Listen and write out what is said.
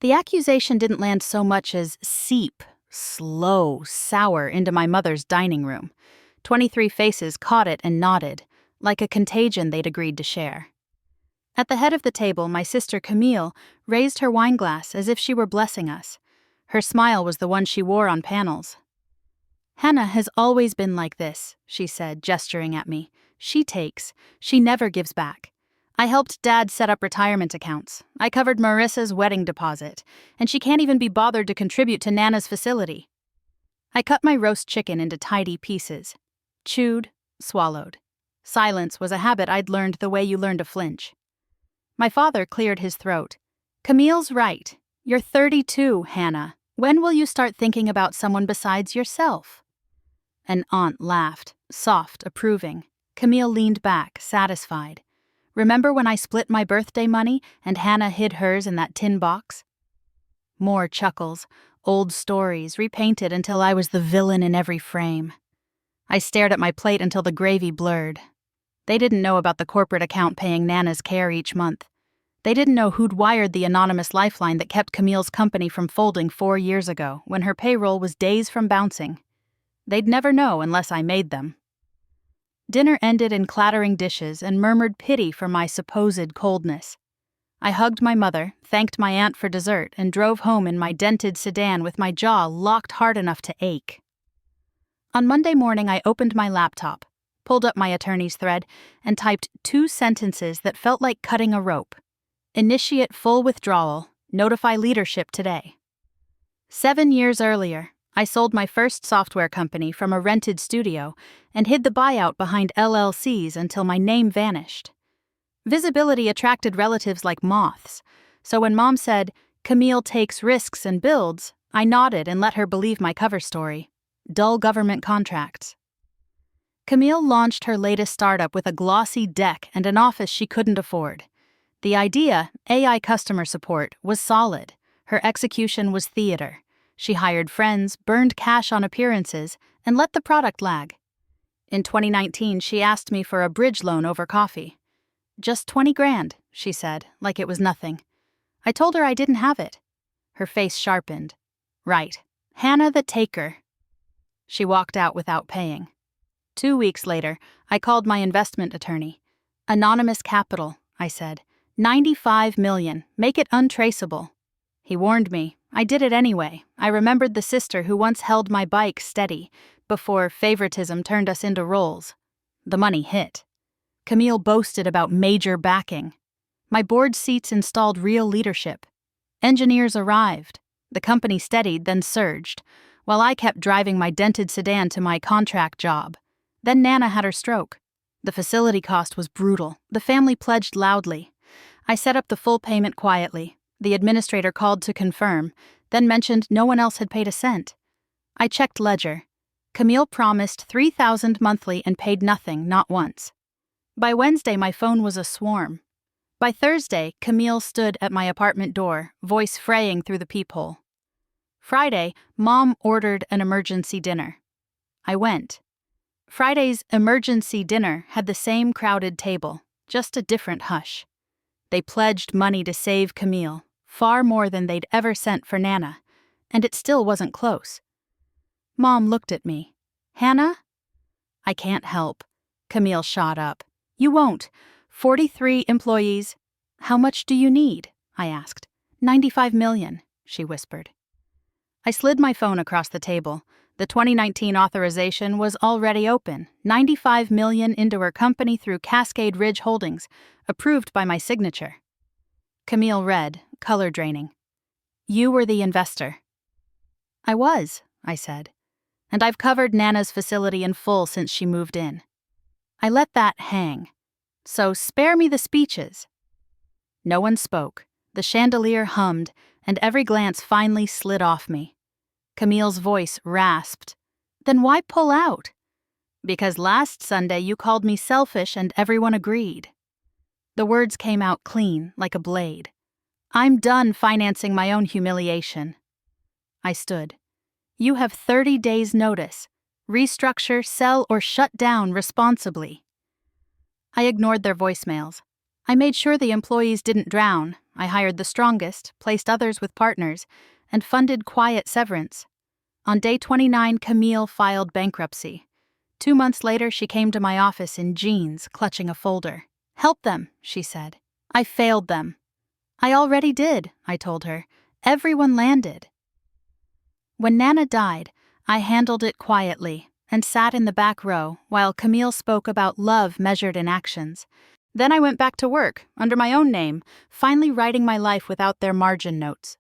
The accusation didn't land so much as seep, slow, sour into my mother's dining room. 23 faces caught it and nodded, like a contagion they'd agreed to share. At the head of the table, my sister Camille raised her wine glass as if she were blessing us. Her smile was the one she wore on panels. "Hannah has always been like this," she said, gesturing at me. "She takes. She never gives back. I helped Dad set up retirement accounts. I covered Marissa's wedding deposit, and she can't even be bothered to contribute to Nana's facility." I cut my roast chicken into tidy pieces. Chewed, swallowed. Silence was a habit I'd learned the way you learn to flinch. My father cleared his throat. "Camille's right. You're 32, Hannah. When will you start thinking about someone besides yourself?" An aunt laughed, soft, approving. Camille leaned back, satisfied. "Remember when I split my birthday money and Hannah hid hers in that tin box?" More chuckles, old stories, repainted until I was the villain in every frame. I stared at my plate until the gravy blurred. They didn't know about the corporate account paying Nana's care each month. They didn't know who'd wired the anonymous lifeline that kept Camille's company from folding 4 years ago, when her payroll was days from bouncing. They'd never know unless I made them. Dinner ended in clattering dishes and murmured pity for my supposed coldness. I hugged my mother, thanked my aunt for dessert, and drove home in my dented sedan with my jaw locked hard enough to ache. On Monday morning, I opened my laptop, pulled up my attorney's thread, and typed 2 sentences that felt like cutting a rope. Initiate full withdrawal. Notify leadership today. 7 years earlier, I sold my first software company from a rented studio and hid the buyout behind LLCs until my name vanished. Visibility attracted relatives like moths, so when Mom said, "Camille takes risks and builds," I nodded and let her believe my cover story. Dull government contracts. Camille launched her latest startup with a glossy deck and an office she couldn't afford. The idea, AI customer support, was solid. Her execution was theater. She hired friends, burned cash on appearances, and let the product lag. In 2019, she asked me for a bridge loan over coffee. "Just 20 grand, she said, like it was nothing. I told her I didn't have it. Her face sharpened. "Right. Hannah the taker." She walked out without paying. 2 weeks later, I called my investment attorney. "Anonymous capital," I said. 95 million. Make it untraceable." He warned me. I did it anyway. I remembered the sister who once held my bike steady before favoritism turned us into roles. The money hit. Camille boasted about major backing. My board seats installed real leadership. Engineers arrived. The company steadied, then surged, while I kept driving my dented sedan to my contract job. Then Nana had her stroke. The facility cost was brutal. The family pledged loudly. I set up the full payment quietly. The administrator called to confirm, then mentioned no one else had paid a cent. I checked ledger. Camille promised $3,000 monthly and paid nothing, not once. By Wednesday, my phone was a swarm. By Thursday, Camille stood at my apartment door, voice fraying through the peephole. Friday, Mom ordered an emergency dinner. I went. Friday's emergency dinner had the same crowded table, just a different hush. They pledged money to save Camille, far more than they'd ever sent for Nana, and it still wasn't close. Mom looked at me. "Hannah?" "I can't help." Camille shot up. "You won't. 43 employees. How much do you need?" I asked. 95 million, she whispered. I slid my phone across the table. The 2019 authorization was already open, 95 million into her company through Cascade Ridge Holdings, approved by my signature. Camille read, color draining. "You were the investor." "I was," I said, "and I've covered Nana's facility in full since she moved in." I let that hang. "So spare me the speeches." No one spoke. The chandelier hummed, and every glance finally slid off me. Camille's voice rasped. "Then why pull out?" "Because last Sunday you called me selfish and everyone agreed." The words came out clean, like a blade. "I'm done financing my own humiliation." I stood. "You have 30 days' notice. Restructure, sell, or shut down responsibly." I ignored their voicemails. I made sure the employees didn't drown. I hired the strongest, placed others with partners, and funded quiet severance. On day 29, Camille filed bankruptcy. 2 months later, she came to my office in jeans, clutching a folder. "Help them," she said. "I failed them." "I already did," I told her. "Everyone landed." When Nana died, I handled it quietly and sat in the back row while Camille spoke about love measured in actions. Then I went back to work, under my own name, finally writing my life without their margin notes.